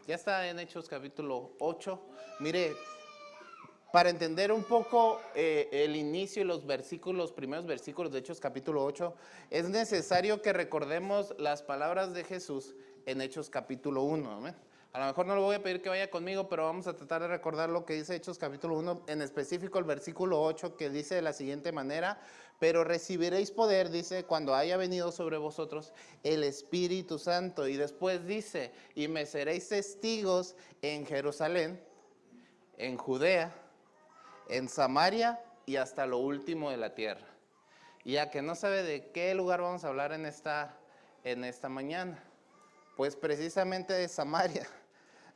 Ya está en Hechos capítulo 8. Mire, para entender un poco el inicio y los primeros versículos de Hechos capítulo 8, es necesario que recordemos las palabras de Jesús en Hechos capítulo 1. ¿Amén? A lo mejor no le voy a pedir que vaya conmigo, pero vamos a tratar de recordar lo que dice Hechos capítulo 1, en específico el versículo 8, que dice de la siguiente manera: pero recibiréis poder, dice, cuando haya venido sobre vosotros el Espíritu Santo. Y después dice: y me seréis testigos en Jerusalén, en Judea, en Samaria y hasta lo último de la tierra. Y ya que no sabe de qué lugar vamos a hablar en esta mañana, pues precisamente de Samaria.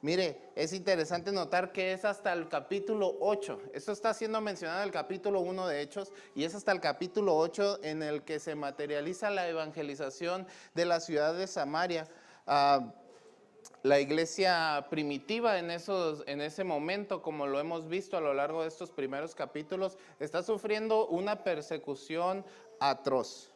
Mire, es interesante notar que es hasta el capítulo 8. Esto está siendo mencionado en el capítulo 1 de Hechos, y es hasta el capítulo 8 en el que se materializa la evangelización de la ciudad de Samaria. La iglesia primitiva en ese momento, como lo hemos visto a lo largo de estos primeros capítulos, está sufriendo una persecución atroz.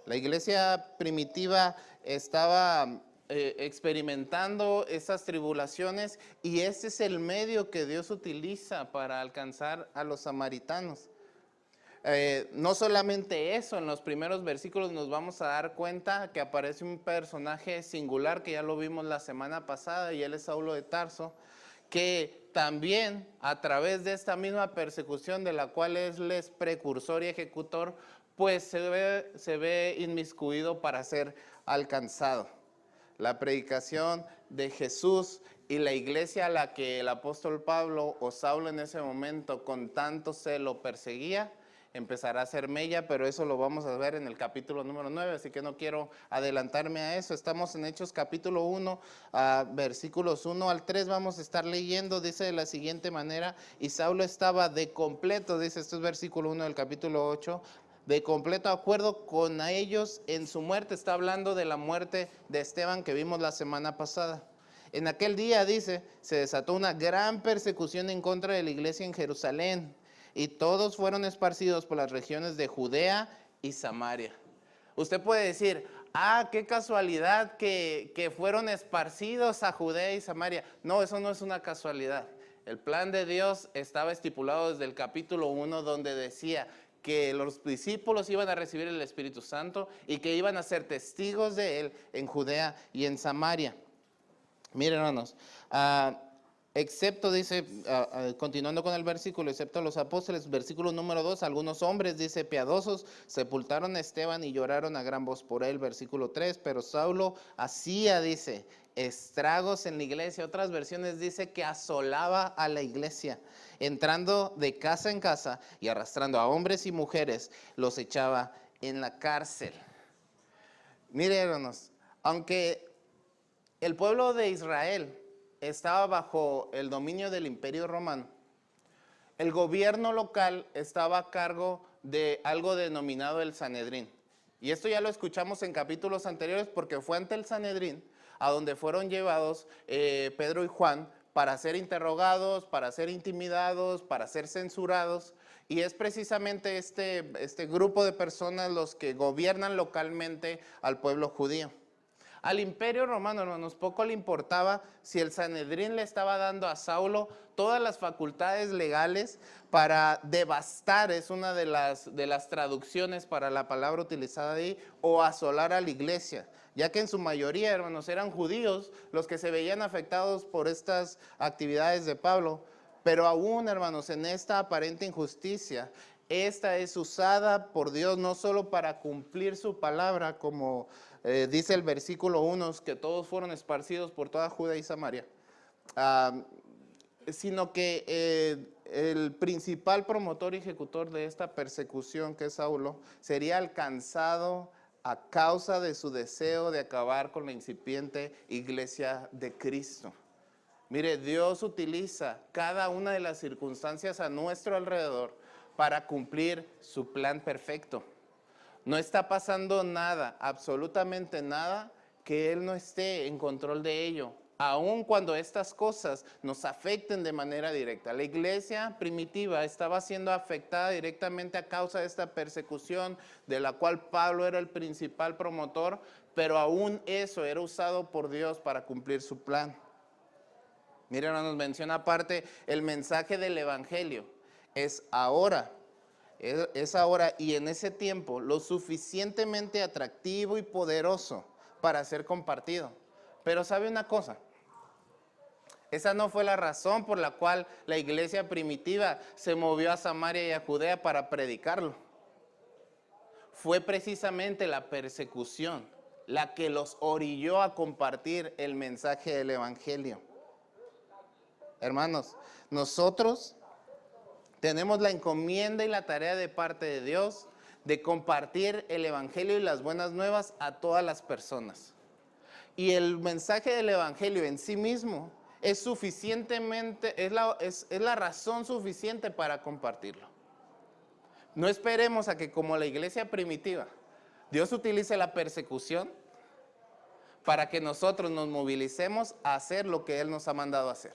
La iglesia primitiva estaba experimentando esas tribulaciones, y ese es el medio que Dios utiliza para alcanzar a los samaritanos. No solamente eso, en los primeros versículos nos vamos a dar cuenta que aparece un personaje singular que ya lo vimos la semana pasada, y él es Saulo de Tarso, que también a través de esta misma persecución de la cual él es precursor y ejecutor, pues se ve inmiscuido para ser alcanzado. La predicación de Jesús y la iglesia a la que el apóstol Pablo o Saulo en ese momento con tanto celo perseguía, empezará a ser mella, pero eso lo vamos a ver en el capítulo número 9, así que no quiero adelantarme a eso. Estamos en Hechos capítulo 1, versículos 1 al 3, vamos a estar leyendo. Dice de la siguiente manera: y Saulo estaba de completo, dice, esto es versículo 1 del capítulo 8, de completo acuerdo con ellos en su muerte. Está hablando de la muerte de Esteban que vimos la semana pasada. En aquel día, dice, se desató una gran persecución en contra de la iglesia en Jerusalén, y todos fueron esparcidos por las regiones de Judea y Samaria. Usted puede decir: qué casualidad que fueron esparcidos a Judea y Samaria. No, eso no es una casualidad. El plan de Dios estaba estipulado desde el capítulo 1, donde decía que los discípulos iban a recibir el Espíritu Santo y que iban a ser testigos de él en Judea y en Samaria. Miren, hermanos, excepto, dice, continuando con el versículo, excepto los apóstoles, versículo número 2, algunos hombres, dice, piadosos, sepultaron a Esteban y lloraron a gran voz por él. Versículo 3, pero Saulo hacía, dice, estragos en la iglesia. Otras versiones dice que asolaba a la iglesia, entrando de casa en casa y arrastrando a hombres y mujeres, los echaba en la cárcel. Miren, hermanos, aunque el pueblo de Israel estaba bajo el dominio del Imperio Romano, el gobierno local estaba a cargo de algo denominado el Sanedrín. Y esto ya lo escuchamos en capítulos anteriores, porque fue ante el Sanedrín a donde fueron llevados Pedro y Juan para ser interrogados, para ser intimidados, para ser censurados. Y es precisamente este grupo de personas los que gobiernan localmente al pueblo judío. Al Imperio Romano, hermanos, poco le importaba si el Sanedrín le estaba dando a Saulo todas las facultades legales para devastar, es una de las traducciones para la palabra utilizada ahí, o asolar a la iglesia, ya que en su mayoría, hermanos, eran judíos los que se veían afectados por estas actividades de Pablo. Pero aún, hermanos, en esta aparente injusticia, esta es usada por Dios no solo para cumplir su palabra, como dice el versículo 1, que todos fueron esparcidos por toda Judea y Samaria, sino que el principal promotor y ejecutor de esta persecución, que es Saulo, sería alcanzado a causa de su deseo de acabar con la incipiente iglesia de Cristo. Mire, Dios utiliza cada una de las circunstancias a nuestro alrededor para cumplir su plan perfecto. No está pasando nada, absolutamente nada, que Él no esté en control de ello, aun cuando estas cosas nos afecten de manera directa. La iglesia primitiva estaba siendo afectada directamente a causa de esta persecución, de la cual Pablo era el principal promotor, pero aún eso era usado por Dios para cumplir su plan. Miren, nos menciona aparte el mensaje del evangelio. Es ahora, es ahora y en ese tiempo lo suficientemente atractivo y poderoso para ser compartido. Pero ¿sabe una cosa? Esa no fue la razón por la cual la iglesia primitiva se movió a Samaria y a Judea para predicarlo. Fue precisamente la persecución la que los orilló a compartir el mensaje del evangelio. Hermanos, nosotros tenemos la encomienda y la tarea de parte de Dios de compartir el evangelio y las buenas nuevas a todas las personas. Y el mensaje del evangelio en sí mismo es suficientemente, es la razón suficiente para compartirlo. No esperemos a que, como la iglesia primitiva, Dios utilice la persecución para que nosotros nos movilicemos a hacer lo que Él nos ha mandado hacer.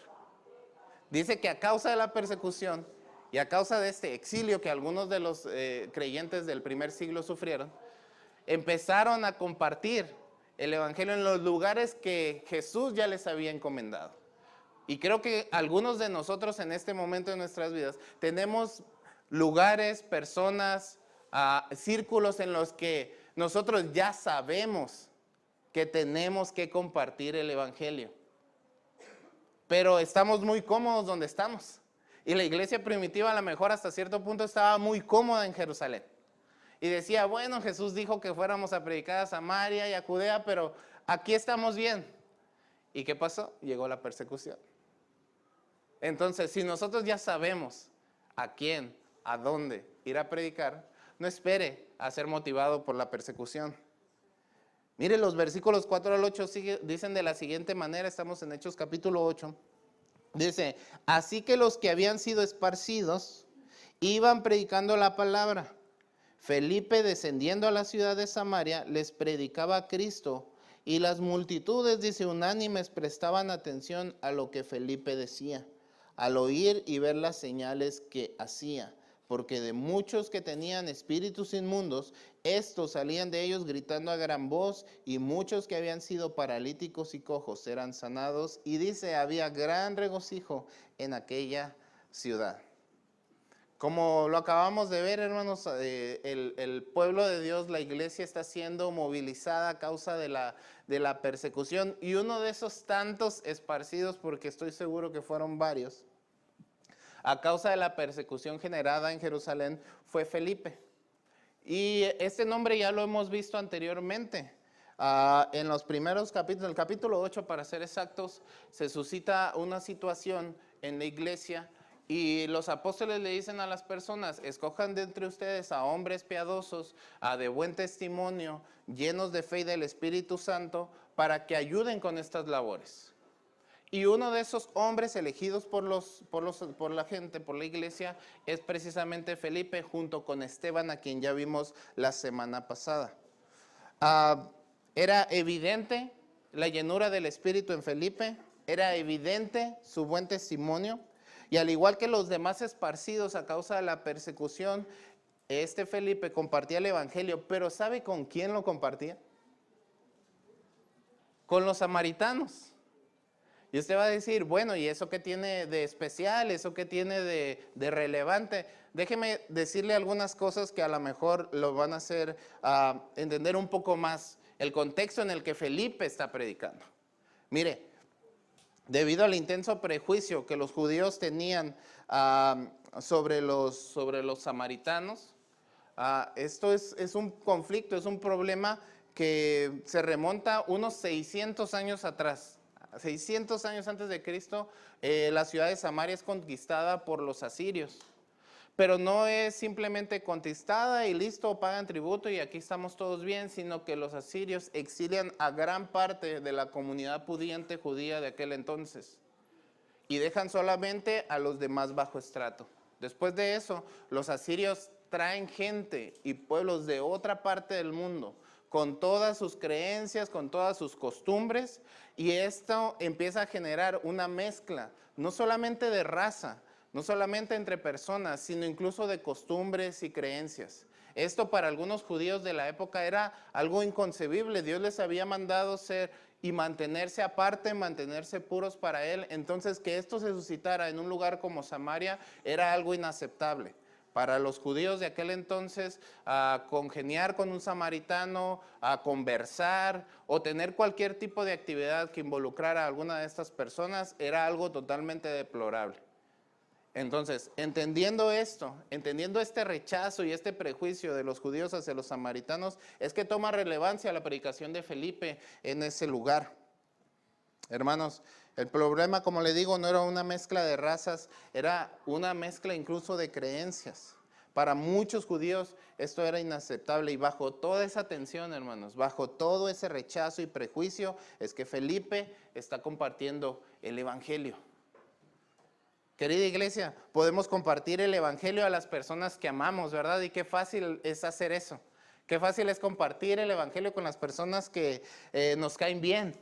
Dice que a causa de la persecución y a causa de este exilio que algunos de los creyentes del primer siglo sufrieron, empezaron a compartir el evangelio en los lugares que Jesús ya les había encomendado. Y creo que algunos de nosotros en este momento de nuestras vidas tenemos lugares, personas, círculos en los que nosotros ya sabemos que tenemos que compartir el evangelio. Pero estamos muy cómodos donde estamos. Y la iglesia primitiva a lo mejor hasta cierto punto estaba muy cómoda en Jerusalén. Y decía, bueno, Jesús dijo que fuéramos a predicar a Samaria y a Judea, pero aquí estamos bien. ¿Y qué pasó? Llegó la persecución. Entonces, si nosotros ya sabemos a quién, a dónde ir a predicar, no espere a ser motivado por la persecución. Mire, los versículos 4 al 8 dicen de la siguiente manera, estamos en Hechos capítulo 8. Dice, así que los que habían sido esparcidos iban predicando la palabra. Felipe, descendiendo a la ciudad de Samaria, les predicaba a Cristo, y las multitudes, dice, unánimes prestaban atención a lo que Felipe decía, al oír y ver las señales que hacía, porque de muchos que tenían espíritus inmundos, estos salían de ellos gritando a gran voz, y muchos que habían sido paralíticos y cojos eran sanados, y dice, había gran regocijo en aquella ciudad. Como lo acabamos de ver, hermanos, el pueblo de Dios, la iglesia está siendo movilizada a causa de la persecución, y uno de esos tantos esparcidos, porque estoy seguro que fueron varios, a causa de la persecución generada en Jerusalén, fue Felipe. Y este nombre ya lo hemos visto anteriormente. En los primeros capítulos, el capítulo 8 para ser exactos, se suscita una situación en la iglesia y los apóstoles le dicen a las personas, escojan de entre ustedes a hombres piadosos, de buen testimonio, llenos de fe y del Espíritu Santo, para que ayuden con estas labores. Y uno de esos hombres elegidos por la gente, por la iglesia, es precisamente Felipe, junto con Esteban, a quien ya vimos la semana pasada. Era evidente la llenura del Espíritu en Felipe, era evidente su buen testimonio, y al igual que los demás esparcidos a causa de la persecución, este Felipe compartía el evangelio, pero ¿sabe con quién lo compartía? Con los samaritanos. Y usted va a decir, bueno, ¿y eso qué tiene de especial? ¿Eso qué tiene de relevante? Déjeme decirle algunas cosas que a lo mejor lo van a hacer entender un poco más el contexto en el que Felipe está predicando. Mire, debido al intenso prejuicio que los judíos tenían sobre los samaritanos, esto es un conflicto, es un problema que se remonta unos 600 años atrás. 600 años antes de Cristo, la ciudad de Samaria es conquistada por los asirios. Pero no es simplemente conquistada y listo, pagan tributo y aquí estamos todos bien, sino que los asirios exilian a gran parte de la comunidad pudiente judía de aquel entonces y dejan solamente a los de más bajo estrato. Después de eso, los asirios traen gente y pueblos de otra parte del mundo con todas sus creencias, con todas sus costumbres, y esto empieza a generar una mezcla, no solamente de raza, no solamente entre personas, sino incluso de costumbres y creencias. Esto para algunos judíos de la época era algo inconcebible. Dios les había mandado ser y mantenerse aparte, mantenerse puros para Él. Entonces, que esto se suscitara en un lugar como Samaria era algo inaceptable. Para los judíos de aquel entonces, congeniar con un samaritano, a conversar o tener cualquier tipo de actividad que involucrara a alguna de estas personas era algo totalmente deplorable. Entonces, entendiendo esto, entendiendo este rechazo y este prejuicio de los judíos hacia los samaritanos, es que toma relevancia la predicación de Felipe en ese lugar. Hermanos, el problema, como le digo, no era una mezcla de razas, era una mezcla incluso de creencias. Para muchos judíos esto era inaceptable y bajo toda esa tensión, hermanos, bajo todo ese rechazo y prejuicio, es que Felipe está compartiendo el evangelio. Querida iglesia, podemos compartir el evangelio a las personas que amamos, ¿verdad? Y qué fácil es hacer eso. Qué fácil es compartir el evangelio con las personas que nos caen bien.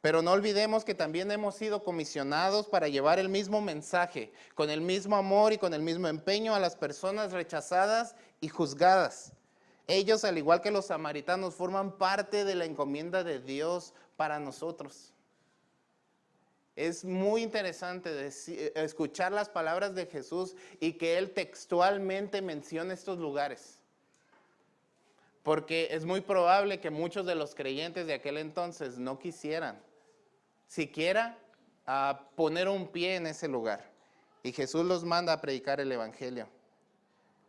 Pero no olvidemos que también hemos sido comisionados para llevar el mismo mensaje, con el mismo amor y con el mismo empeño a las personas rechazadas y juzgadas. Ellos, al igual que los samaritanos, forman parte de la encomienda de Dios para nosotros. Es muy interesante escuchar las palabras de Jesús y que Él textualmente mencione estos lugares. Porque es muy probable que muchos de los creyentes de aquel entonces no quisieran siquiera poner un pie en ese lugar. Y Jesús los manda a predicar el evangelio.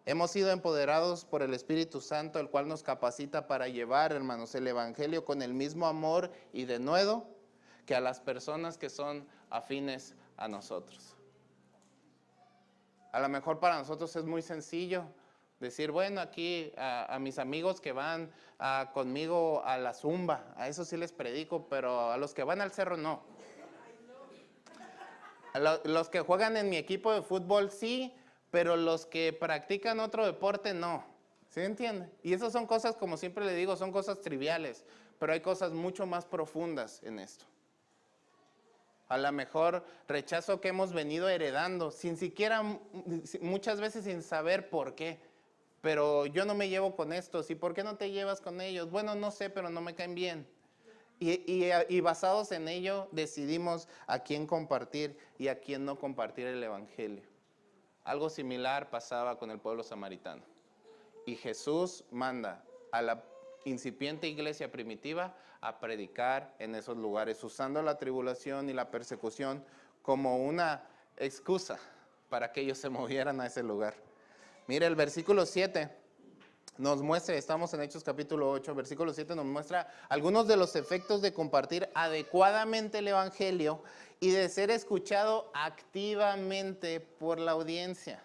Hemos sido empoderados por el Espíritu Santo, el cual nos capacita para llevar, hermanos, el evangelio con el mismo amor y denuedo que a las personas que son afines a nosotros. A lo mejor para nosotros es muy sencillo decir, bueno, aquí a mis amigos que van conmigo a la zumba, a eso sí les predico, pero a los que van al cerro no. Los que juegan en mi equipo de fútbol sí, pero los que practican otro deporte no. ¿Sí entiende? Y esas son cosas, como siempre le digo, son cosas triviales, pero hay cosas mucho más profundas en esto. A lo mejor rechazo que hemos venido heredando, sin siquiera, muchas veces sin saber por qué. Pero yo no me llevo con estos. ¿Y por qué no te llevas con ellos? Bueno, no sé, pero no me caen bien. Y basados en ello decidimos a quién compartir y a quién no compartir el evangelio. Algo similar pasaba con el pueblo samaritano. Y Jesús manda a la incipiente iglesia primitiva a predicar en esos lugares, usando la tribulación y la persecución como una excusa para que ellos se movieran a ese lugar. Mire, el versículo 7 nos muestra, estamos en Hechos capítulo 8, versículo 7 nos muestra algunos de los efectos de compartir adecuadamente el evangelio y de ser escuchado activamente por la audiencia.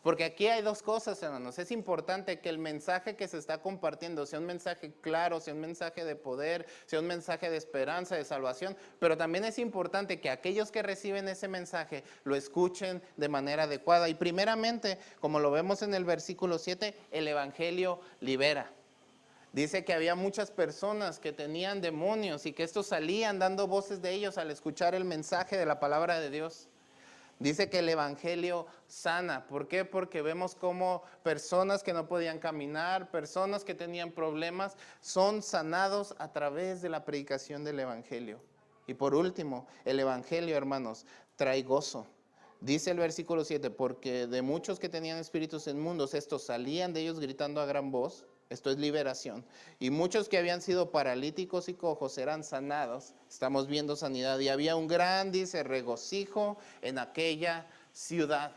Porque aquí hay dos cosas, hermanos. Es importante que el mensaje que se está compartiendo sea un mensaje claro, sea un mensaje de poder, sea un mensaje de esperanza, de salvación. Pero también es importante que aquellos que reciben ese mensaje lo escuchen de manera adecuada. Y primeramente, como lo vemos en el versículo 7, el evangelio libera. Dice que había muchas personas que tenían demonios y que estos salían dando voces de ellos al escuchar el mensaje de la palabra de Dios. Dice que el evangelio sana. ¿Por qué? Porque vemos cómo personas que no podían caminar, personas que tenían problemas, son sanados a través de la predicación del evangelio. Y por último, el evangelio, hermanos, trae gozo. Dice el versículo 7, porque de muchos que tenían espíritus inmundos, estos salían de ellos gritando a gran voz. Esto es liberación. Y muchos que habían sido paralíticos y cojos eran sanados. Estamos viendo sanidad. Y había un gran, dice, regocijo en aquella ciudad.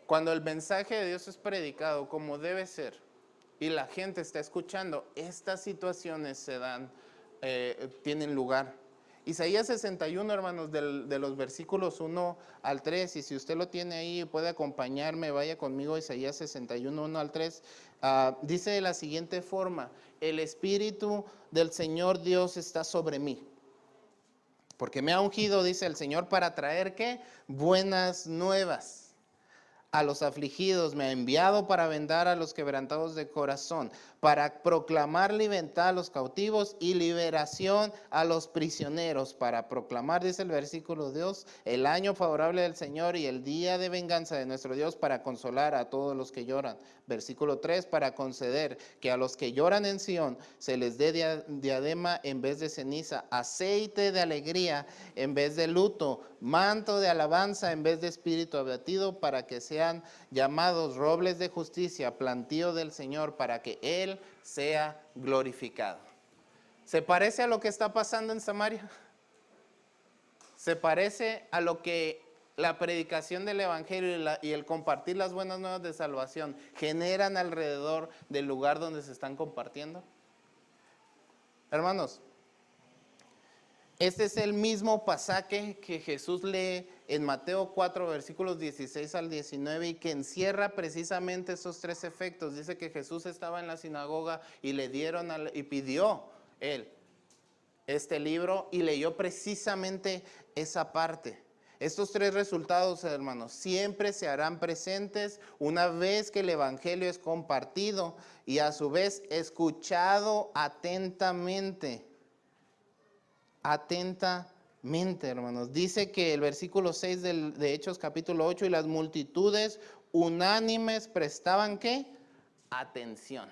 Cuando el mensaje de Dios es predicado como debe ser y la gente está escuchando, estas situaciones se dan, tienen lugar. Isaías 61, hermanos, de los versículos 1 al 3, y si usted lo tiene ahí, puede acompañarme, vaya conmigo, Isaías 61, 1 al 3, dice de la siguiente forma: el Espíritu del Señor Dios está sobre mí, porque me ha ungido, dice el Señor, para traer, ¿qué? Buenas nuevas a los afligidos, me ha enviado para vendar a los quebrantados de corazón, para proclamar libertad a los cautivos y liberación a los prisioneros, para proclamar, dice el versículo 2, el año favorable del Señor y el día de venganza de nuestro Dios, para consolar a todos los que lloran. Versículo 3, para conceder que a los que lloran en Sión se les dé diadema en vez de ceniza, aceite de alegría en vez de luto, manto de alabanza en vez de espíritu abatido, para que sean llamados robles de justicia, plantío del Señor, para que Él sea glorificado. ¿Se parece a lo que está pasando en Samaria? ¿Se parece a lo que la predicación del Evangelio y el compartir las buenas nuevas de salvación generan alrededor del lugar donde se están compartiendo? Hermanos, este es el mismo pasaje que Jesús lee en Mateo 4, versículos 16 al 19, y que encierra precisamente esos tres efectos. Dice que Jesús estaba en la sinagoga y le dieron y pidió él este libro y leyó precisamente esa parte. Estos tres resultados, hermanos, siempre se harán presentes una vez que el Evangelio es compartido y a su vez escuchado atentamente. Atentamente, hermanos. Dice que el versículo 6 de Hechos capítulo 8, y las multitudes unánimes prestaban, ¿qué? Atención.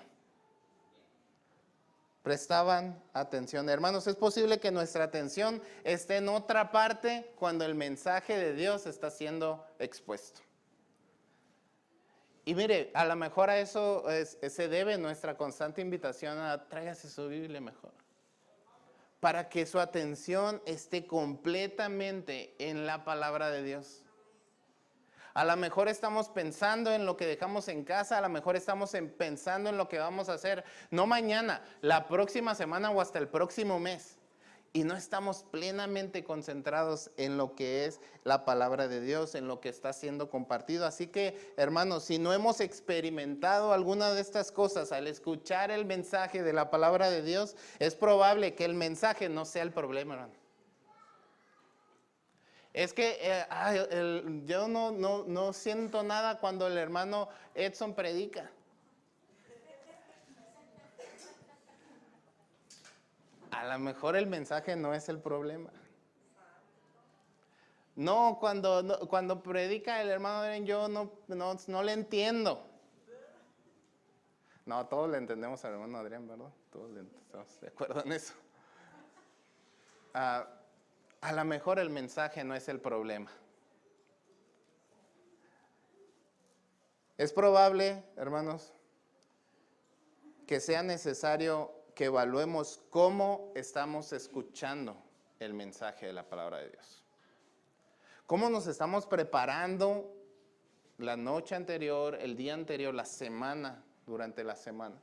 Prestaban atención. Hermanos, es posible que nuestra atención esté en otra parte cuando el mensaje de Dios está siendo expuesto. Y mire, a lo mejor a eso se debe nuestra constante invitación a tráigase su Biblia mejor, para que su atención esté completamente en la palabra de Dios. A lo mejor estamos pensando en lo que dejamos en casa, a lo mejor estamos pensando en lo que vamos a hacer, no mañana, la próxima semana o hasta el próximo mes. Y no estamos plenamente concentrados en lo que es la palabra de Dios, en lo que está siendo compartido. Así que, hermanos, si no hemos experimentado alguna de estas cosas al escuchar el mensaje de la palabra de Dios, es probable que el mensaje no sea el problema, hermano. Es que yo no siento nada cuando el hermano Edson predica. A lo mejor el mensaje no es el problema. No, cuando predica el hermano Adrián, yo no le entiendo. No, todos le entendemos al hermano Adrián, ¿verdad? Todos estamos de acuerdo en eso. A lo mejor el mensaje no es el problema. Es probable, hermanos, que sea necesario que evaluemos cómo estamos escuchando el mensaje de la palabra de Dios. Cómo nos estamos preparando la noche anterior, el día anterior, la semana, durante la semana,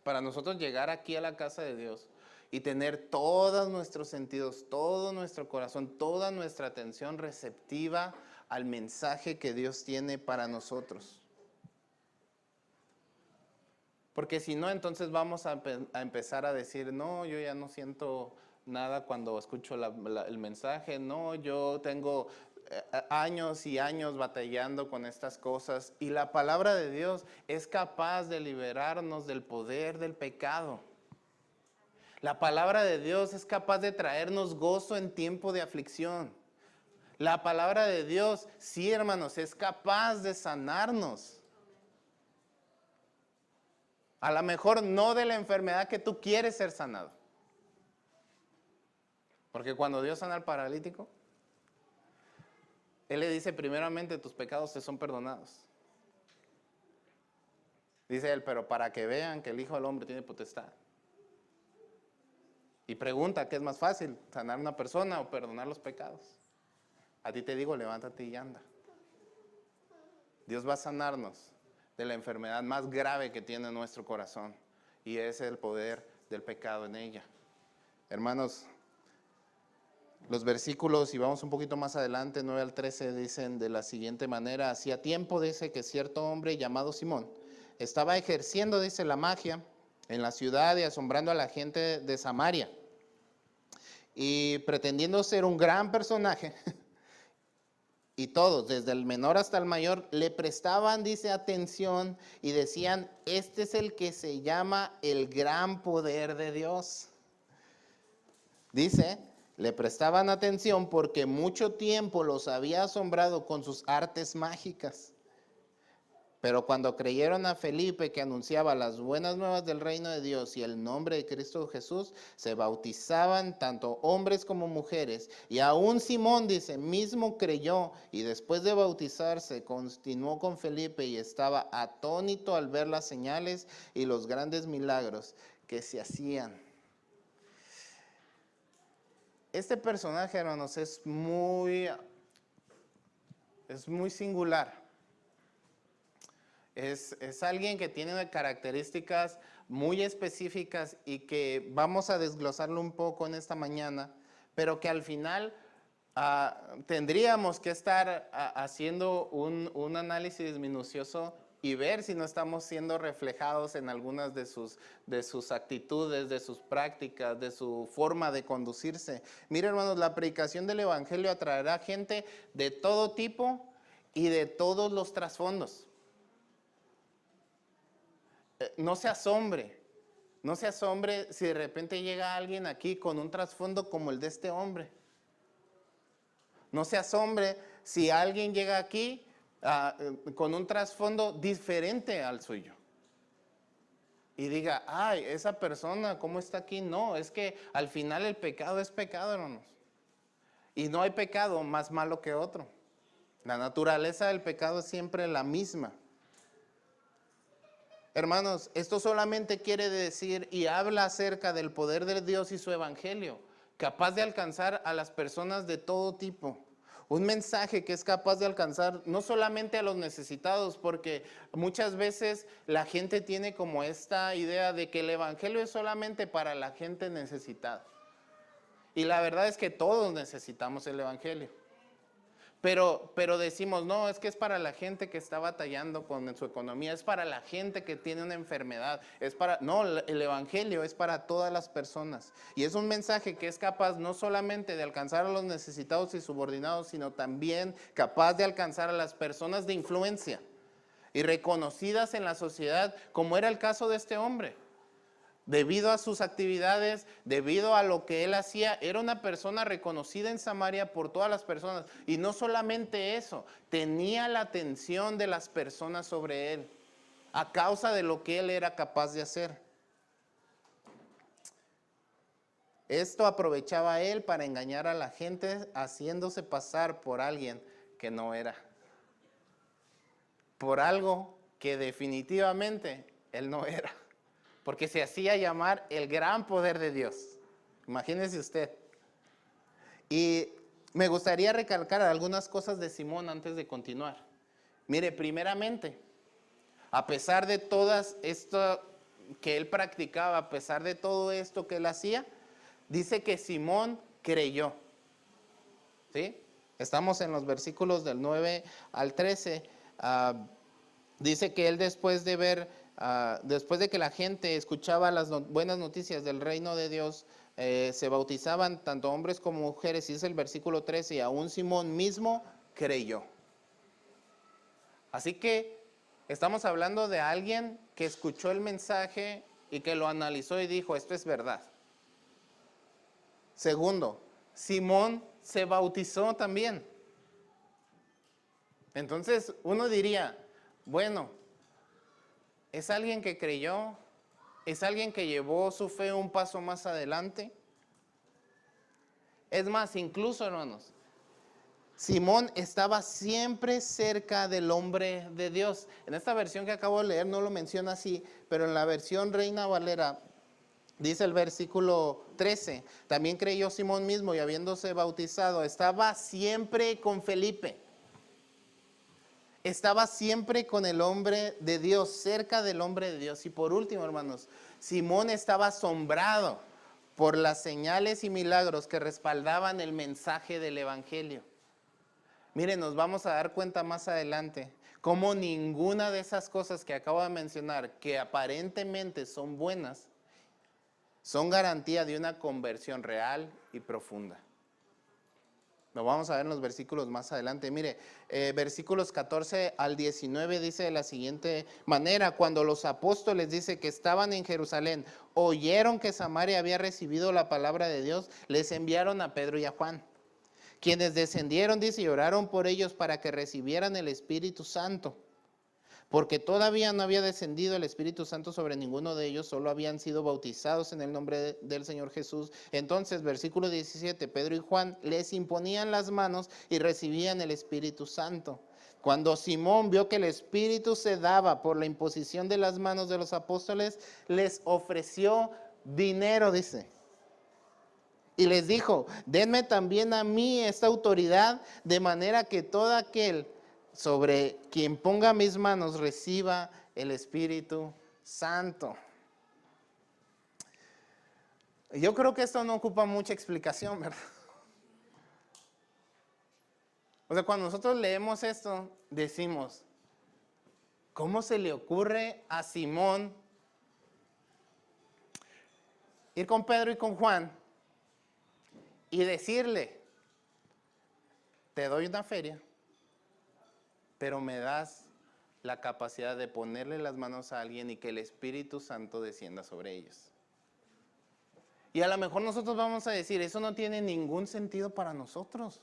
para nosotros llegar aquí a la casa de Dios y tener todos nuestros sentidos, todo nuestro corazón, toda nuestra atención receptiva al mensaje que Dios tiene para nosotros. Porque si no, entonces vamos a empezar a decir, no, yo ya no siento nada cuando escucho el mensaje, no, yo tengo años y años batallando con estas cosas. Y la palabra de Dios es capaz de liberarnos del poder del pecado. La palabra de Dios es capaz de traernos gozo en tiempo de aflicción. La palabra de Dios, sí, hermanos, es capaz de sanarnos. A lo mejor no de la enfermedad que tú quieres ser sanado. Porque cuando Dios sana al paralítico, Él le dice primeramente, tus pecados te son perdonados. Dice Él, pero para que vean que el Hijo del Hombre tiene potestad. Y pregunta, ¿qué es más fácil? ¿Sanar a una persona o perdonar los pecados? A ti te digo, levántate y anda. Dios va a sanarnos de la enfermedad más grave que tiene nuestro corazón, y es el poder del pecado en ella. Hermanos, los versículos, y vamos un poquito más adelante, 9 al 13, dicen de la siguiente manera: hacía tiempo, dice, que cierto hombre llamado Simón estaba ejerciendo, dice, la magia en la ciudad y asombrando a la gente de Samaria, y pretendiendo ser un gran personaje, Y todos, desde el menor hasta el mayor, le prestaban, dice, atención y decían, este es el que se llama el gran poder de Dios. Dice, le prestaban atención porque mucho tiempo los había asombrado con sus artes mágicas. Pero cuando creyeron a Felipe que anunciaba las buenas nuevas del reino de Dios y el nombre de Cristo Jesús, se bautizaban tanto hombres como mujeres. Y aún Simón, dice, mismo creyó y después de bautizarse continuó con Felipe y estaba atónito al ver las señales y los grandes milagros que se hacían. Este personaje, hermanos, es muy singular. Es alguien que tiene características muy específicas y que vamos a desglosarlo un poco en esta mañana, pero que al final tendríamos que estar haciendo un análisis minucioso y ver si no estamos siendo reflejados en algunas de sus actitudes, de sus prácticas, de su forma de conducirse. Miren, hermanos, la predicación del evangelio atraerá gente de todo tipo y de todos los trasfondos. No se asombre si de repente llega alguien aquí con un trasfondo como el de este hombre. No se asombre si alguien llega aquí con un trasfondo diferente al suyo. Y diga, ay, esa persona, ¿cómo está aquí? No, es que al final el pecado es pecado, hermanos. Y no hay pecado más malo que otro. La naturaleza del pecado es siempre la misma. Hermanos, esto solamente quiere decir y habla acerca del poder de Dios y su evangelio, capaz de alcanzar a las personas de todo tipo. Un mensaje que es capaz de alcanzar no solamente a los necesitados, porque muchas veces la gente tiene como esta idea de que el evangelio es solamente para la gente necesitada. Y la verdad es que todos necesitamos el evangelio. Pero decimos, no, es que es para la gente que está batallando con su economía, es para la gente que tiene una enfermedad, no, el evangelio es para todas las personas. Y es un mensaje que es capaz no solamente de alcanzar a los necesitados y subordinados, sino también capaz de alcanzar a las personas de influencia y reconocidas en la sociedad, como era el caso de este hombre. Debido a sus actividades, debido a lo que él hacía, era una persona reconocida en Samaria por todas las personas. Y no solamente eso, tenía la atención de las personas sobre él, a causa de lo que él era capaz de hacer. Esto aprovechaba él para engañar a la gente, haciéndose pasar por alguien que no era. Por algo que definitivamente él no era. Porque se hacía llamar el gran poder de Dios. Imagínese usted. Y me gustaría recalcar algunas cosas de Simón antes de continuar. Mire, primeramente, a pesar de todas esto que él practicaba, a pesar de todo esto que él hacía, dice que Simón creyó. ¿Sí? Estamos en los versículos del 9 al 13. Dice que él después de que la gente escuchaba las buenas noticias del reino de Dios, se bautizaban tanto hombres como mujeres, y es el versículo 13, y aún Simón mismo creyó. Así que estamos hablando de alguien que escuchó el mensaje y que lo analizó y dijo, esto es verdad. Segundo, Simón se bautizó también. Entonces uno diría, bueno, ¿es alguien que creyó? ¿Es alguien que llevó su fe un paso más adelante? Es más, incluso, hermanos, Simón estaba siempre cerca del hombre de Dios. En esta versión que acabo de leer no lo menciona así, pero en la versión Reina Valera dice el versículo 13, también creyó Simón mismo y habiéndose bautizado, estaba siempre con Felipe. Estaba siempre con el hombre de Dios, cerca del hombre de Dios. Y por último, hermanos, Simón estaba asombrado por las señales y milagros que respaldaban el mensaje del evangelio. Miren, nos vamos a dar cuenta más adelante cómo ninguna de esas cosas que acabo de mencionar, que aparentemente son buenas, son garantía de una conversión real y profunda. Lo vamos a ver en los versículos más adelante. Mire, versículos 14 al 19 dice de la siguiente manera: cuando los apóstoles, dice, que estaban en Jerusalén, oyeron que Samaria había recibido la palabra de Dios, les enviaron a Pedro y a Juan, quienes descendieron, dice, y oraron por ellos para que recibieran el Espíritu Santo. Porque todavía no había descendido el Espíritu Santo sobre ninguno de ellos, solo habían sido bautizados en el nombre del Señor Jesús. Entonces, versículo 17, Pedro y Juan les imponían las manos y recibían el Espíritu Santo. Cuando Simón vio que el Espíritu se daba por la imposición de las manos de los apóstoles, les ofreció dinero, dice. Y les dijo: denme también a mí esta autoridad, de manera que todo aquel sobre quien ponga mis manos reciba el Espíritu Santo. Yo creo que esto no ocupa mucha explicación, ¿verdad? O sea, cuando nosotros leemos esto, decimos: ¿cómo se le ocurre a Simón ir con Pedro y con Juan y decirle: te doy una feria, pero me das la capacidad de ponerle las manos a alguien y que el Espíritu Santo descienda sobre ellos? Y a lo mejor nosotros vamos a decir: eso no tiene ningún sentido para nosotros.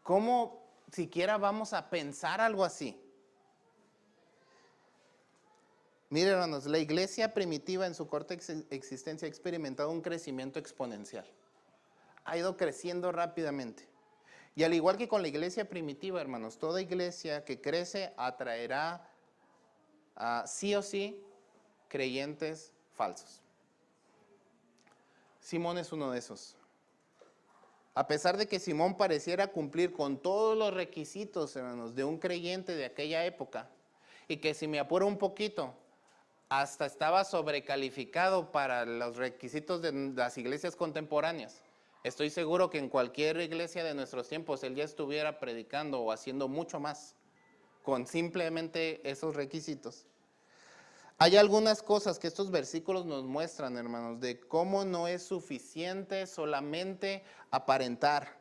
¿Cómo siquiera vamos a pensar algo así? Miren, hermanos, la iglesia primitiva en su corta existencia ha experimentado un crecimiento exponencial. Ha ido creciendo rápidamente. Y al igual que con la iglesia primitiva, hermanos, toda iglesia que crece atraerá sí o sí creyentes falsos. Simón es uno de esos. A pesar de que Simón pareciera cumplir con todos los requisitos, hermanos, de un creyente de aquella época, y que, si me apuro un poquito, hasta estaba sobrecalificado para los requisitos de las iglesias contemporáneas, estoy seguro que en cualquier iglesia de nuestros tiempos él ya estuviera predicando o haciendo mucho más con simplemente esos requisitos. Hay algunas cosas que estos versículos nos muestran, hermanos, de cómo no es suficiente solamente aparentar.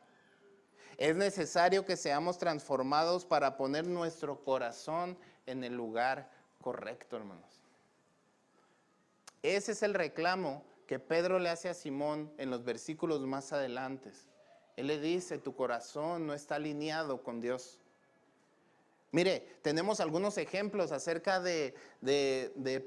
Es necesario que seamos transformados para poner nuestro corazón en el lugar correcto, hermanos. Ese es el reclamo que Pedro le hace a Simón en los versículos más adelante. Él le dice: tu corazón no está alineado con Dios. Mire, tenemos algunos ejemplos acerca de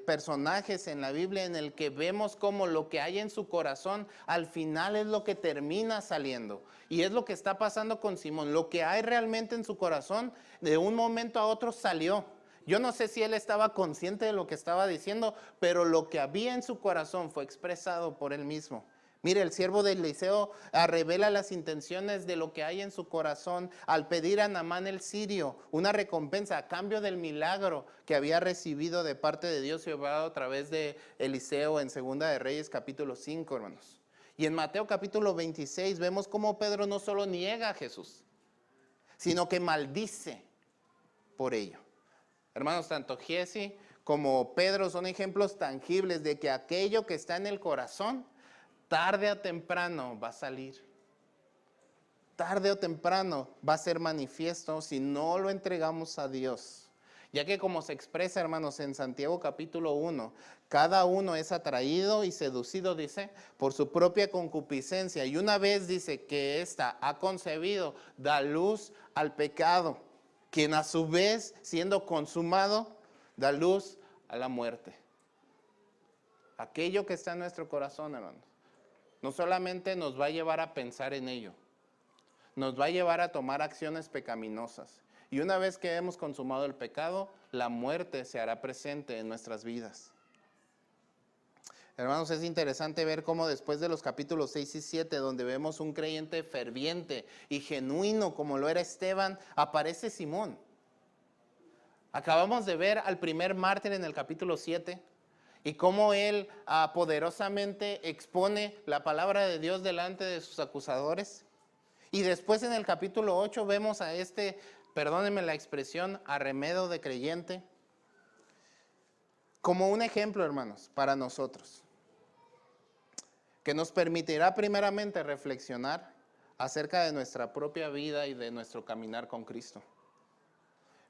personajes en la Biblia en el que vemos cómo lo que hay en su corazón al final es lo que termina saliendo. Y es lo que está pasando con Simón. Lo que hay realmente en su corazón, de un momento a otro salió. Yo no sé si él estaba consciente de lo que estaba diciendo, pero lo que había en su corazón fue expresado por él mismo. Mire, el siervo de Eliseo revela las intenciones de lo que hay en su corazón al pedir a Naamán el sirio una recompensa a cambio del milagro que había recibido de parte de Dios y obrado a través de Eliseo en Segunda de Reyes capítulo 5, hermanos. Y en Mateo capítulo 26 vemos cómo Pedro no solo niega a Jesús, sino que maldice por ello. Hermanos, tanto Giesi como Pedro son ejemplos tangibles de que aquello que está en el corazón, tarde o temprano va a salir. Tarde o temprano va a ser manifiesto si no lo entregamos a Dios. Ya que, como se expresa, hermanos, en Santiago capítulo 1, cada uno es atraído y seducido, dice, por su propia concupiscencia. Y una vez, dice, que ésta ha concebido, da luz al pecado, quien a su vez, siendo consumado, da luz a la muerte. Aquello que está en nuestro corazón, hermanos, no solamente nos va a llevar a pensar en ello, nos va a llevar a tomar acciones pecaminosas. Y una vez que hemos consumado el pecado, la muerte se hará presente en nuestras vidas. Hermanos, es interesante ver cómo después de los capítulos 6 y 7, donde vemos un creyente ferviente y genuino como lo era Esteban, aparece Simón. Acabamos de ver al primer mártir en el capítulo 7 y cómo él poderosamente expone la palabra de Dios delante de sus acusadores. Y después en el capítulo 8 vemos a este, perdónenme la expresión, arremedo de creyente, como un ejemplo, hermanos, para nosotros, que nos permitirá primeramente reflexionar acerca de nuestra propia vida y de nuestro caminar con Cristo.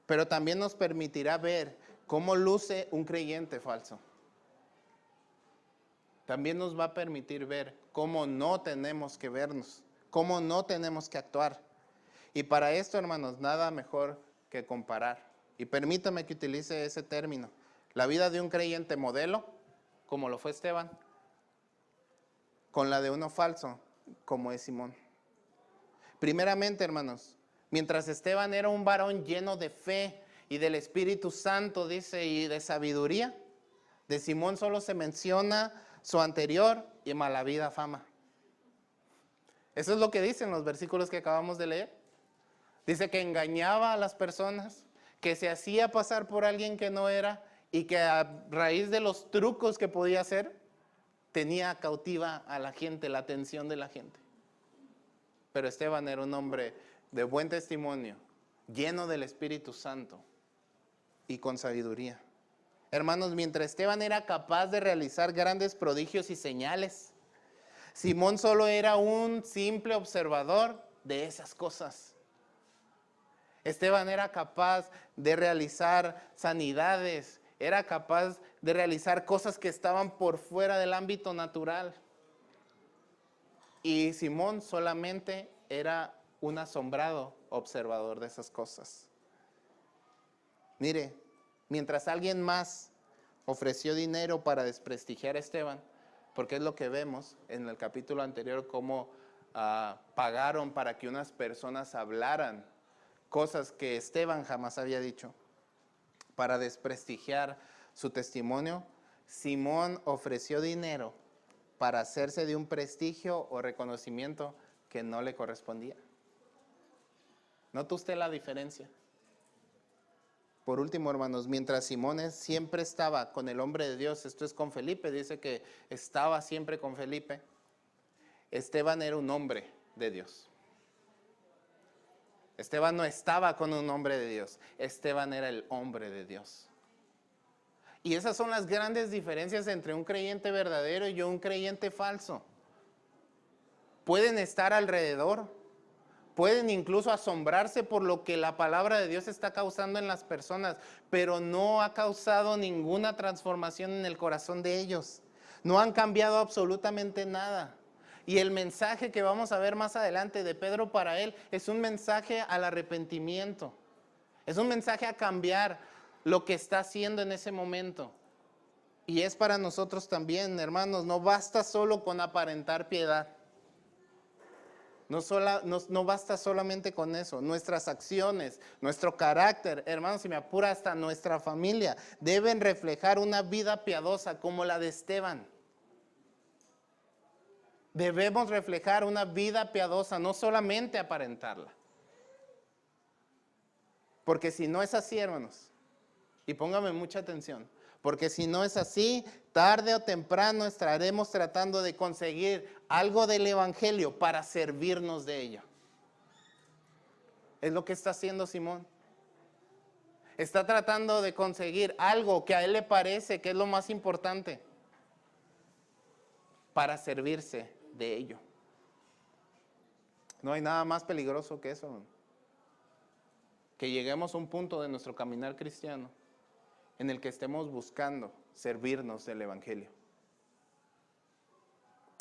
Pero también nos permitirá ver cómo luce un creyente falso. También nos va a permitir ver cómo no tenemos que vernos, cómo no tenemos que actuar. Y para esto, hermanos, nada mejor que comparar. Y permítame que utilice ese término. La vida de un creyente modelo, como lo fue Esteban, con la de uno falso, como es Simón. Primeramente, hermanos, mientras Esteban era un varón lleno de fe y del Espíritu Santo, dice, y de sabiduría, de Simón solo se menciona su anterior y mala vida fama. Eso es lo que dicen los versículos que acabamos de leer. Dice que engañaba a las personas, que se hacía pasar por alguien que no era y que a raíz de los trucos que podía hacer, tenía cautiva a la gente, la atención de la gente. Pero Esteban era un hombre de buen testimonio, lleno del Espíritu Santo y con sabiduría. Hermanos, mientras Esteban era capaz de realizar grandes prodigios y señales, Simón solo era un simple observador de esas cosas. Esteban era capaz de realizar sanidades, era capaz de realizar cosas que estaban por fuera del ámbito natural. Y Simón solamente era un asombrado observador de esas cosas. Mire, mientras alguien más ofreció dinero para desprestigiar a Esteban, porque es lo que vemos en el capítulo anterior, cómo pagaron para que unas personas hablaran cosas que Esteban jamás había dicho, para desprestigiar su testimonio. Simón ofreció dinero para hacerse de un prestigio o reconocimiento que no le correspondía. ¿Nota usted la diferencia? Por último, hermanos, mientras Simón siempre estaba con el hombre de Dios, esto es con Felipe, dice que estaba siempre con Felipe, Esteban era un hombre de Dios. Esteban no estaba con un hombre de Dios, Esteban era el hombre de Dios. Y esas son las grandes diferencias entre un creyente verdadero y un creyente falso. Pueden estar alrededor, pueden incluso asombrarse por lo que la palabra de Dios está causando en las personas, pero no ha causado ninguna transformación en el corazón de ellos. No han cambiado absolutamente nada. Y el mensaje que vamos a ver más adelante de Pedro para él es un mensaje al arrepentimiento. Es un mensaje a cambiar lo que está haciendo en ese momento. Y es para nosotros también, hermanos, no basta solo con aparentar piedad. No basta solamente con eso. Nuestras acciones, nuestro carácter, hermanos, si me apura, hasta nuestra familia, deben reflejar una vida piadosa como la de Esteban. Debemos reflejar una vida piadosa, no solamente aparentarla. Porque si no es así, hermanos, y póngame mucha atención, porque si no es así, tarde o temprano estaremos tratando de conseguir algo del Evangelio para servirnos de ello. Es lo que está haciendo Simón. Está tratando de conseguir algo que a él le parece que es lo más importante para servirse de ello. No hay nada más peligroso que eso, que lleguemos a un punto de nuestro caminar cristiano en el que estemos buscando servirnos del Evangelio.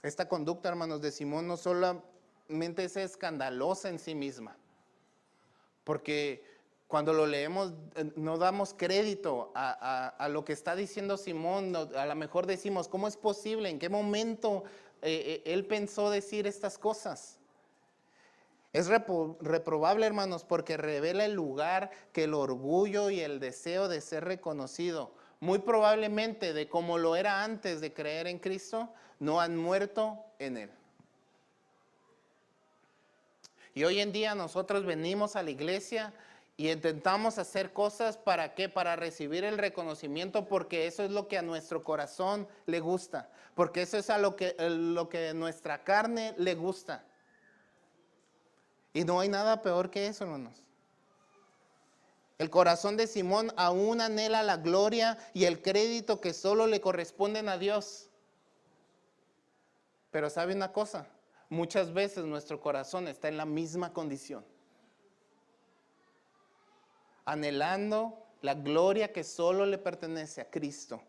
Esta conducta, hermanos, de Simón no solamente es escandalosa en sí misma, porque cuando lo leemos no damos crédito a lo que está diciendo Simón. A lo mejor decimos, ¿cómo es posible? ¿En qué momento él pensó decir estas cosas? Es reprobable, hermanos, porque revela el lugar que el orgullo y el deseo de ser reconocido, muy probablemente de como lo era antes de creer en Cristo, no han muerto en él. Y hoy en día nosotros venimos a la iglesia y intentamos hacer cosas, ¿para qué? Para recibir el reconocimiento, porque eso es lo que a nuestro corazón le gusta, porque eso es a lo que nuestra carne le gusta. Y no hay nada peor que eso, hermanos. El corazón de Simón aún anhela la gloria y el crédito que solo le corresponden a Dios. Pero ¿sabe una cosa? muchas veces nuestro corazón está en la misma condición, anhelando la gloria que solo le pertenece a Cristo,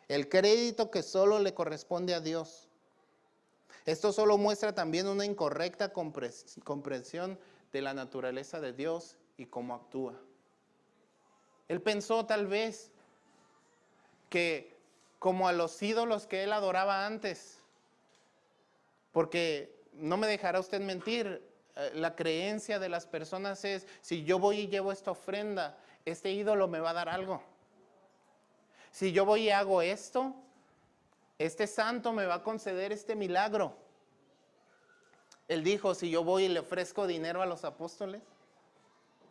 el crédito que solo le corresponde a Dios. Esto solo muestra también una incorrecta comprensión de la naturaleza de Dios y cómo actúa. Él pensó tal vez que como a los ídolos que él adoraba antes, porque no me dejará usted mentir, la creencia de las personas es, si yo voy y llevo esta ofrenda, este ídolo me va a dar algo. Si yo voy y hago esto, este santo me va a conceder este milagro. Él dijo, si yo voy y le ofrezco dinero a los apóstoles,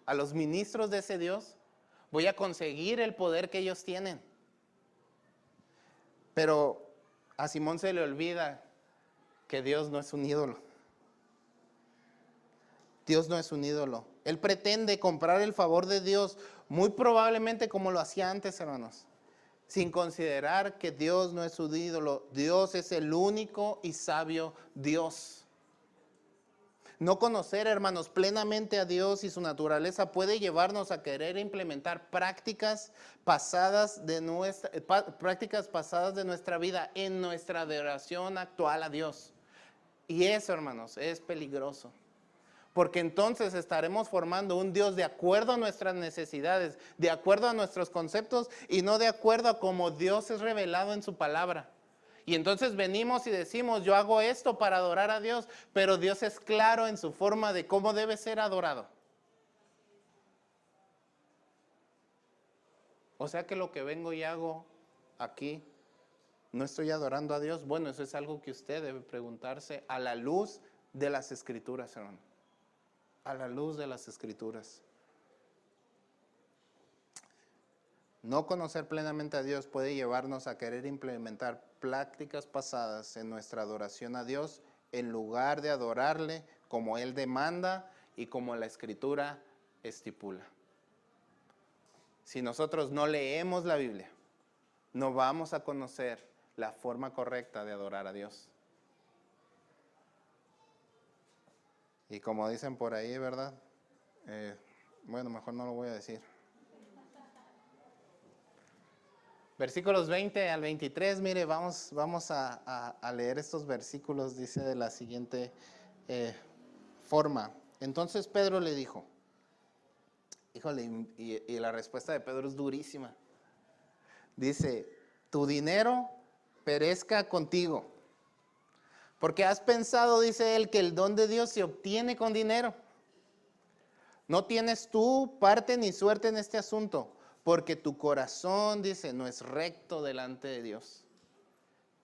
a los ministros de ese Dios, voy a conseguir el poder que ellos tienen. Pero a Simón se le olvida que Dios no es un ídolo. Dios no es un ídolo. Él pretende comprar el favor de Dios, muy probablemente como lo hacía antes, hermanos, sin considerar que Dios no es su ídolo. Dios es el único y sabio Dios. No conocer, hermanos, plenamente a Dios y su naturaleza puede llevarnos a querer implementar prácticas pasadas de nuestra vida en nuestra adoración actual a Dios. Y eso, hermanos, es peligroso. Porque entonces estaremos formando un Dios de acuerdo a nuestras necesidades, de acuerdo a nuestros conceptos y no de acuerdo a cómo Dios es revelado en su palabra. Y entonces venimos y decimos, yo hago esto para adorar a Dios, pero Dios es claro en su forma de cómo debe ser adorado. O sea que lo que vengo y hago aquí, no estoy adorando a Dios. Bueno, eso es algo que usted debe preguntarse a la luz de las Escrituras, hermano. A la luz de las Escrituras. No conocer plenamente a Dios puede llevarnos a querer implementar prácticas pasadas en nuestra adoración a Dios en lugar de adorarle como Él demanda y como la Escritura estipula. Si nosotros no leemos la Biblia, no vamos a conocer la forma correcta de adorar a Dios. Y como dicen por ahí, ¿verdad? Bueno, mejor no lo voy a decir. Versículos 20 al 23, mire, vamos a leer estos versículos, dice de la siguiente forma. Entonces Pedro le dijo, híjole, y la respuesta de Pedro es durísima. Dice, tu dinero perezca contigo. Porque has pensado, dice él, que el don de Dios se obtiene con dinero. No tienes tú parte ni suerte en este asunto, porque tu corazón, dice, no es recto delante de Dios.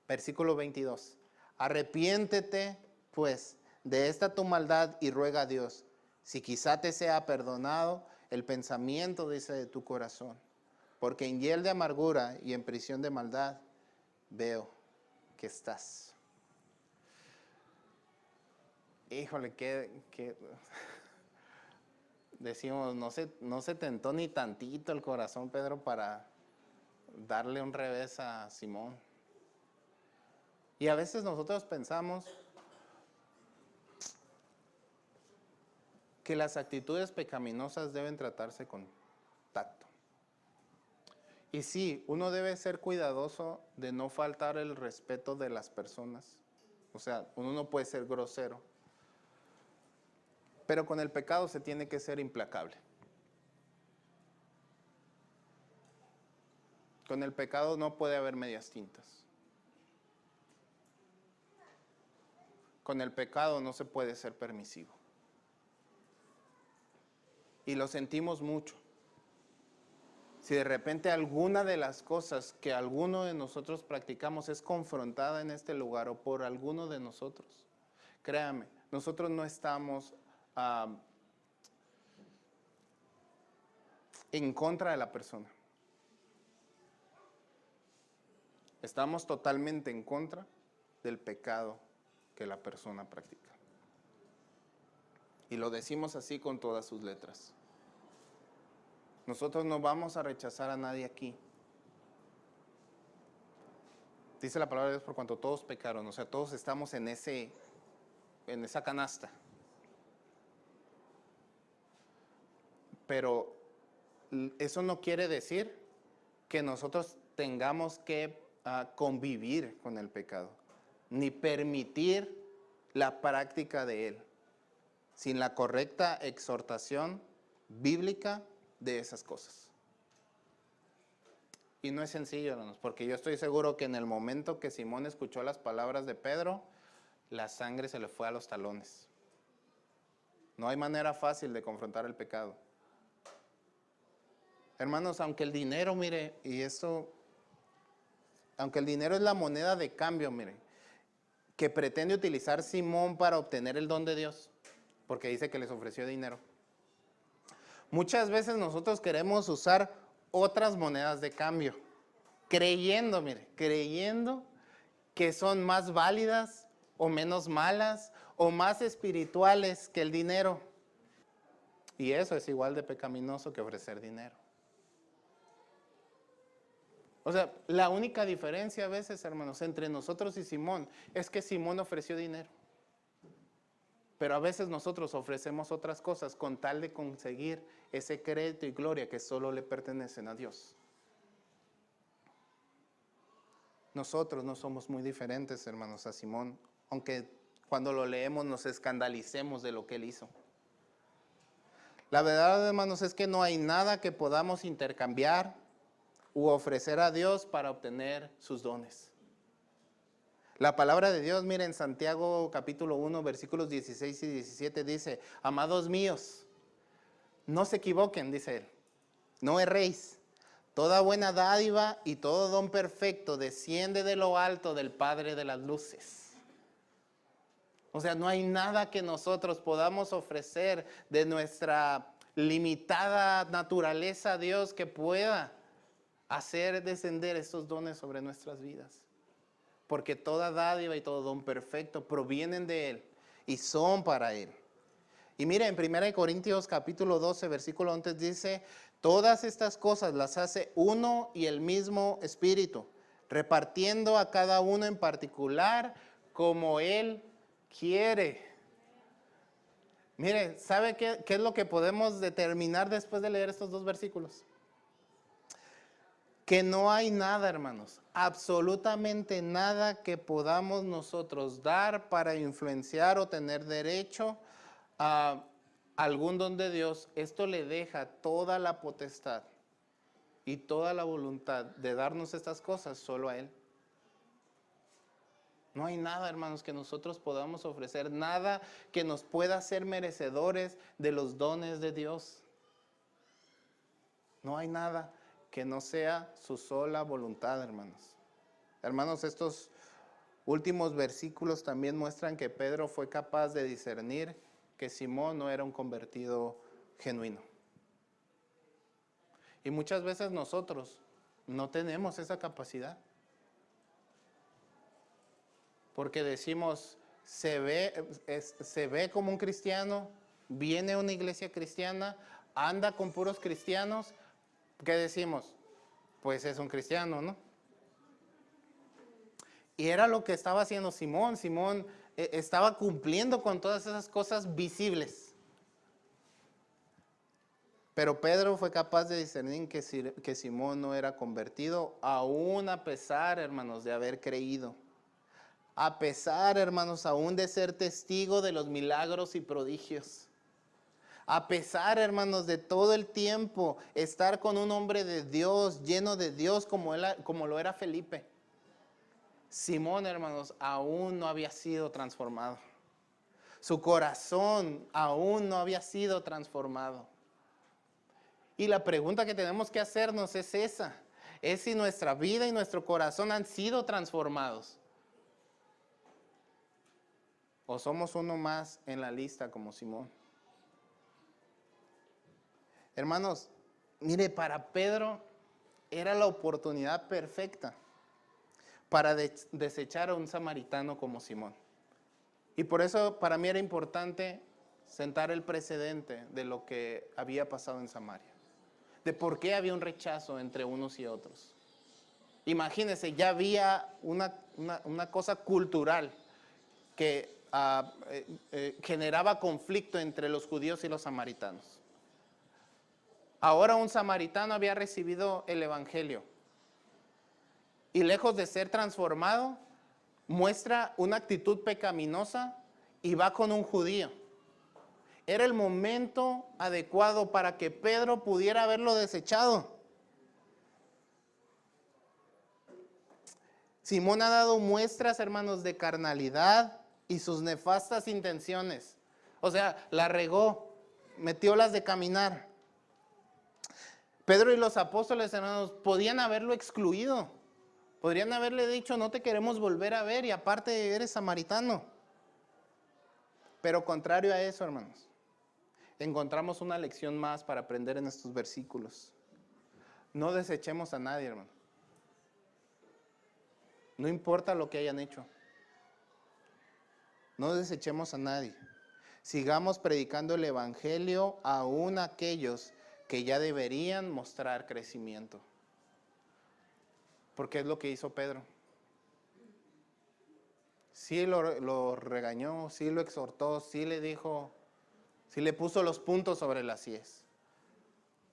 Versículo 22. Arrepiéntete, pues, de esta tu maldad y ruega a Dios, si quizá te sea perdonado el pensamiento, dice, de tu corazón. Porque en hiel de amargura y en prisión de maldad veo que estás. Híjole, que decimos, no se tentó ni tantito el corazón, Pedro, para darle un revés a Simón. Y a veces nosotros pensamos que las actitudes pecaminosas deben tratarse con tacto. Y sí, uno debe ser cuidadoso de no faltar el respeto de las personas. O sea, uno no puede ser grosero. Pero con el pecado se tiene que ser implacable. Con el pecado no puede haber medias tintas. Con el pecado no se puede ser permisivo. Y lo sentimos mucho. Si de repente alguna de las cosas que alguno de nosotros practicamos es confrontada en este lugar o por alguno de nosotros, créame, nosotros no estamos en contra de la persona. Estamos totalmente en contra del pecado que la persona practica. Y lo decimos así con todas sus letras. Nosotros no vamos a rechazar a nadie aquí. Dice la palabra de Dios, por cuanto todos pecaron, o sea, todos estamos en ese en esa canasta. Pero eso no quiere decir que nosotros tengamos que convivir con el pecado, ni permitir la práctica de él, sin la correcta exhortación bíblica de esas cosas. Y no es sencillo, hermanos, porque yo estoy seguro que en el momento que Simón escuchó las palabras de Pedro, la sangre se le fue a los talones. No hay manera fácil de confrontar el pecado. Hermanos, aunque el dinero, mire, aunque el dinero es la moneda de cambio, mire, que pretende utilizar Simón para obtener el don de Dios, porque dice que les ofreció dinero. Muchas veces nosotros queremos usar otras monedas de cambio, creyendo que son más válidas o menos malas o más espirituales que el dinero. Y eso es igual de pecaminoso que ofrecer dinero. O sea, la única diferencia a veces, hermanos, entre nosotros y Simón es que Simón ofreció dinero. Pero a veces nosotros ofrecemos otras cosas con tal de conseguir ese crédito y gloria que solo le pertenecen a Dios. Nosotros no somos muy diferentes, hermanos, a Simón, aunque cuando lo leemos nos escandalicemos de lo que él hizo. La verdad, hermanos, es que no hay nada que podamos intercambiar u ofrecer a Dios para obtener sus dones. La palabra de Dios, miren, en Santiago capítulo 1, versículos 16 y 17 dice: amados míos, no se equivoquen, dice él, no erréis. Toda buena dádiva y todo don perfecto desciende de lo alto del Padre de las luces. O sea, no hay nada que nosotros podamos ofrecer de nuestra limitada naturaleza a Dios que pueda hacer descender estos dones sobre nuestras vidas. Porque toda dádiva y todo don perfecto provienen de Él y son para Él. Y miren, en 1 Corintios capítulo 12, versículo 11 dice: todas estas cosas las hace uno y el mismo Espíritu, repartiendo a cada uno en particular como Él quiere. Mire, ¿sabe qué es lo que podemos determinar después de leer estos dos versículos? Que no hay nada, hermanos, absolutamente nada que podamos nosotros dar para influenciar o tener derecho a algún don de Dios. Esto le deja toda la potestad y toda la voluntad de darnos estas cosas solo a Él. No hay nada, hermanos, que nosotros podamos ofrecer, nada que nos pueda hacer merecedores de los dones de Dios. No hay nada que no sea su sola voluntad, hermanos. Hermanos, estos últimos versículos también muestran que Pedro fue capaz de discernir que Simón no era un convertido genuino. Y muchas veces nosotros no tenemos esa capacidad. Porque decimos, se ve como un cristiano, viene a una iglesia cristiana, anda con puros cristianos. ¿Qué decimos? Pues es un cristiano, ¿no? Y era lo que estaba haciendo Simón. Simón estaba cumpliendo con todas esas cosas visibles. Pero Pedro fue capaz de discernir que Simón no era convertido, aún a pesar, hermanos, de haber creído. A pesar, hermanos, aún de ser testigo de los milagros y prodigios. A pesar, hermanos, de todo el tiempo estar con un hombre de Dios, lleno de Dios, como lo era Felipe. Simón, hermanos, aún no había sido transformado. Su corazón aún no había sido transformado. Y la pregunta que tenemos que hacernos es esa: es si nuestra vida y nuestro corazón han sido transformados. ¿O somos uno más en la lista como Simón? Hermanos, mire, para Pedro era la oportunidad perfecta para desechar a un samaritano como Simón. Y por eso para mí era importante sentar el precedente de lo que había pasado en Samaria, de por qué había un rechazo entre unos y otros. Imagínense, ya había una cosa cultural que generaba conflicto entre los judíos y los samaritanos. Ahora un samaritano había recibido el evangelio y lejos de ser transformado, muestra una actitud pecaminosa y va con un judío. Era el momento adecuado para que Pedro pudiera haberlo desechado. Simón ha dado muestras, hermanos, de carnalidad y sus nefastas intenciones. O sea, la regó, metió las de caminar. Pedro y los apóstoles, hermanos, podían haberlo excluido. Podrían haberle dicho, no te queremos volver a ver y aparte eres samaritano. Pero contrario a eso, hermanos, encontramos una lección más para aprender en estos versículos. No desechemos a nadie, hermano. No importa lo que hayan hecho. No desechemos a nadie. Sigamos predicando el evangelio aún a aquellos que ya deberían mostrar crecimiento. Porque es lo que hizo Pedro. Sí lo regañó, sí lo exhortó, sí le dijo, sí le puso los puntos sobre las íes.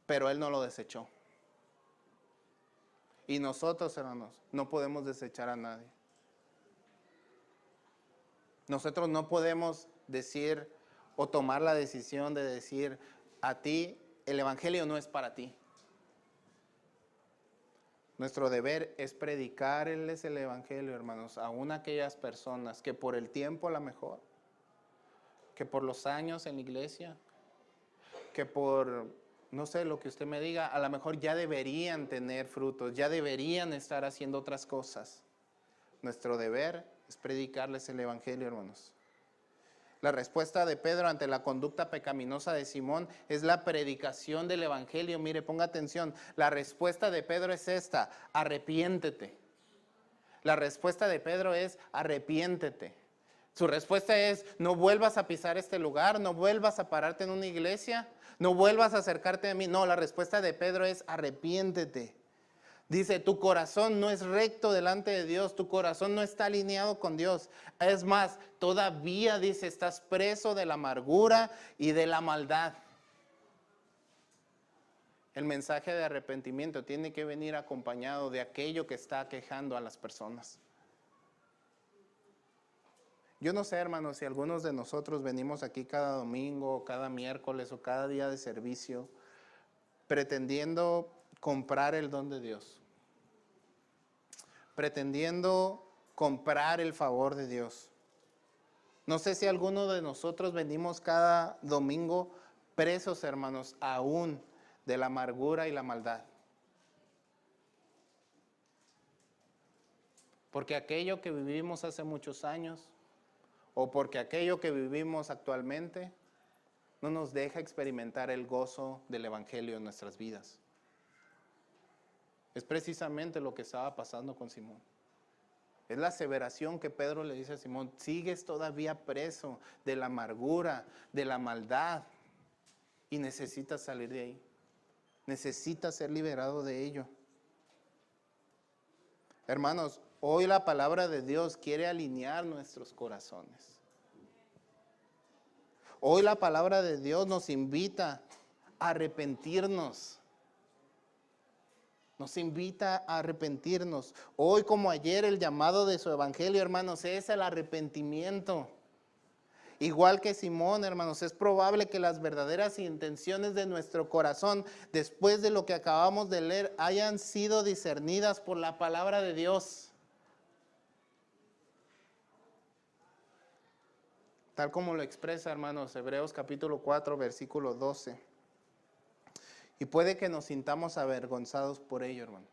Pero él no lo desechó. Y nosotros, hermanos, no podemos desechar a nadie. Nosotros no podemos decir o tomar la decisión de decir a ti, el evangelio no es para ti. Nuestro deber es predicarles el evangelio, hermanos, aún a aquellas personas que por el tiempo a lo mejor, que por los años en la iglesia, que por, no sé, lo que usted me diga, a lo mejor ya deberían tener frutos, ya deberían estar haciendo otras cosas. Nuestro deber es predicarles el evangelio, hermanos. La respuesta de Pedro ante la conducta pecaminosa de Simón es la predicación del evangelio. Mire, ponga atención. La respuesta de Pedro es esta: arrepiéntete. La respuesta de Pedro es arrepiéntete. Su respuesta es: no vuelvas a pisar este lugar, no vuelvas a pararte en una iglesia, no vuelvas a acercarte a mí. No, la respuesta de Pedro es arrepiéntete. Dice, tu corazón no es recto delante de Dios, tu corazón no está alineado con Dios. Es más, todavía, dice, estás preso de la amargura y de la maldad. El mensaje de arrepentimiento tiene que venir acompañado de aquello que está aquejando a las personas. Yo no sé, hermanos, si algunos de nosotros venimos aquí cada domingo, cada miércoles o cada día de servicio pretendiendo comprar el don de Dios, pretendiendo comprar el favor de Dios. No sé si alguno de nosotros venimos cada domingo presos, hermanos, aún de la amargura y la maldad. Porque aquello que vivimos hace muchos años, o porque aquello que vivimos actualmente, no nos deja experimentar el gozo del evangelio en nuestras vidas. Es precisamente lo que estaba pasando con Simón. Es la aseveración que Pedro le dice a Simón: sigues todavía preso de la amargura, de la maldad, y necesitas salir de ahí. Necesitas ser liberado de ello. Hermanos, hoy la palabra de Dios quiere alinear nuestros corazones. Hoy la palabra de Dios nos invita a arrepentirnos. Nos invita a arrepentirnos. Hoy como ayer el llamado de su evangelio, hermanos, es el arrepentimiento. Igual que Simón, hermanos, es probable que las verdaderas intenciones de nuestro corazón, después de lo que acabamos de leer, hayan sido discernidas por la palabra de Dios. Tal como lo expresa, hermanos, Hebreos capítulo 4, versículo 12. Y puede que nos sintamos avergonzados por ello, hermano.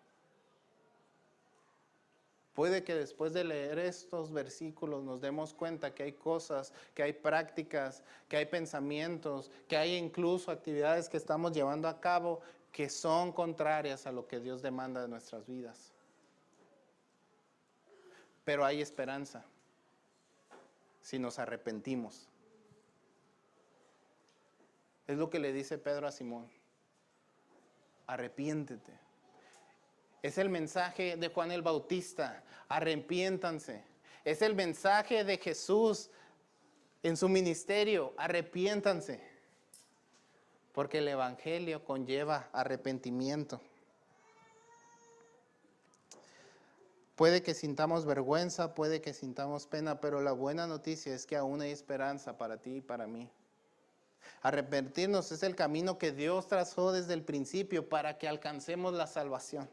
Puede que después de leer estos versículos nos demos cuenta que hay cosas, que hay prácticas, que hay pensamientos, que hay incluso actividades que estamos llevando a cabo que son contrarias a lo que Dios demanda de nuestras vidas. Pero hay esperanza si nos arrepentimos. Es lo que le dice Pedro a Simón. Arrepiéntete. Es el mensaje de Juan el Bautista: arrepiéntanse. Es el mensaje de Jesús: En su ministerio, arrepiéntanse, porque el evangelio conlleva arrepentimiento. Puede que sintamos vergüenza, puede que sintamos pena, pero la buena noticia es que aún hay esperanza para ti y para mí. Arrepentirnos es el camino que Dios trazó desde el principio para que alcancemos la salvación.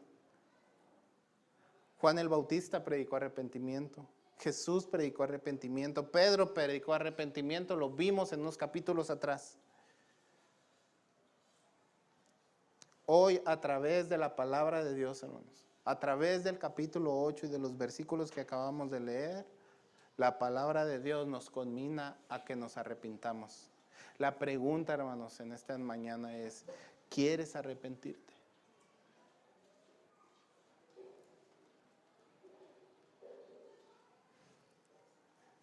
Juan el Bautista predicó arrepentimiento. Jesús predicó arrepentimiento. Pedro predicó arrepentimiento. Lo vimos en unos capítulos atrás. Hoy, a través de la palabra de Dios, hermanos, a través del capítulo 8 y de los versículos que acabamos de leer, la palabra de Dios nos conmina a que nos arrepintamos. La pregunta, hermanos, en esta mañana es, ¿quieres arrepentirte?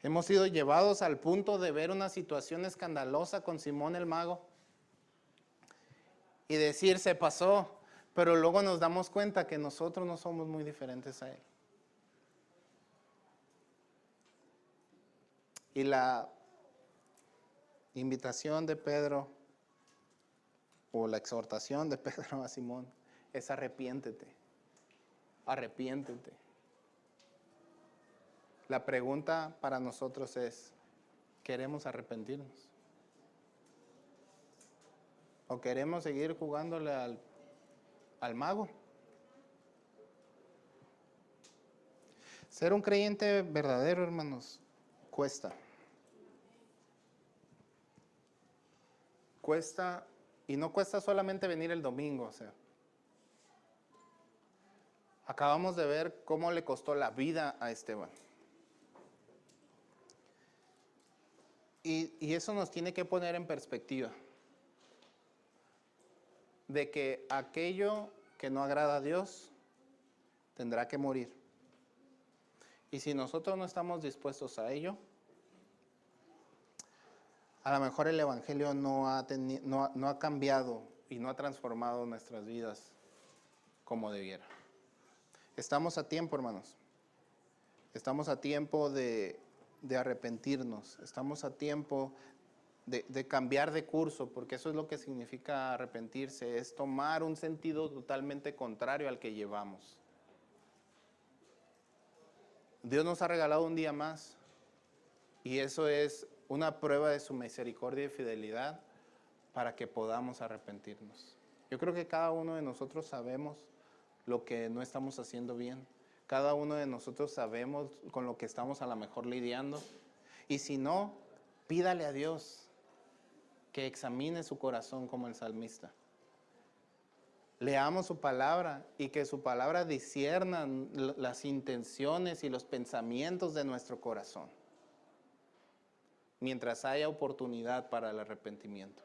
Hemos sido llevados al punto de ver una situación escandalosa con Simón el mago y decir, se pasó, pero luego nos damos cuenta que nosotros no somos muy diferentes a él. Y la invitación de Pedro, o la exhortación de Pedro a Simón, es arrepiéntete, arrepiéntete. La pregunta para nosotros es, ¿queremos arrepentirnos? ¿O queremos seguir jugándole al mago? Ser un creyente verdadero, hermanos, cuesta. Cuesta, y no cuesta solamente venir el domingo, o sea. Acabamos de ver cómo le costó la vida a Esteban. Y eso nos tiene que poner en perspectiva. De que aquello que no agrada a Dios tendrá que morir. Y si nosotros no estamos dispuestos a ello, a lo mejor el evangelio no ha cambiado y no ha transformado nuestras vidas como debiera. Estamos a tiempo, hermanos. Estamos a tiempo de arrepentirnos. Estamos a tiempo de cambiar de curso, porque eso es lo que significa arrepentirse, es tomar un sentido totalmente contrario al que llevamos. Dios nos ha regalado un día más, y eso es una prueba de su misericordia y fidelidad para que podamos arrepentirnos. Yo creo que cada uno de nosotros sabemos lo que no estamos haciendo bien. Cada uno de nosotros sabemos con lo que estamos a lo mejor lidiando. Y si no, pídale a Dios que examine su corazón como el salmista. Leamos su palabra y que su palabra discierna las intenciones y los pensamientos de nuestro corazón, mientras haya oportunidad para el arrepentimiento.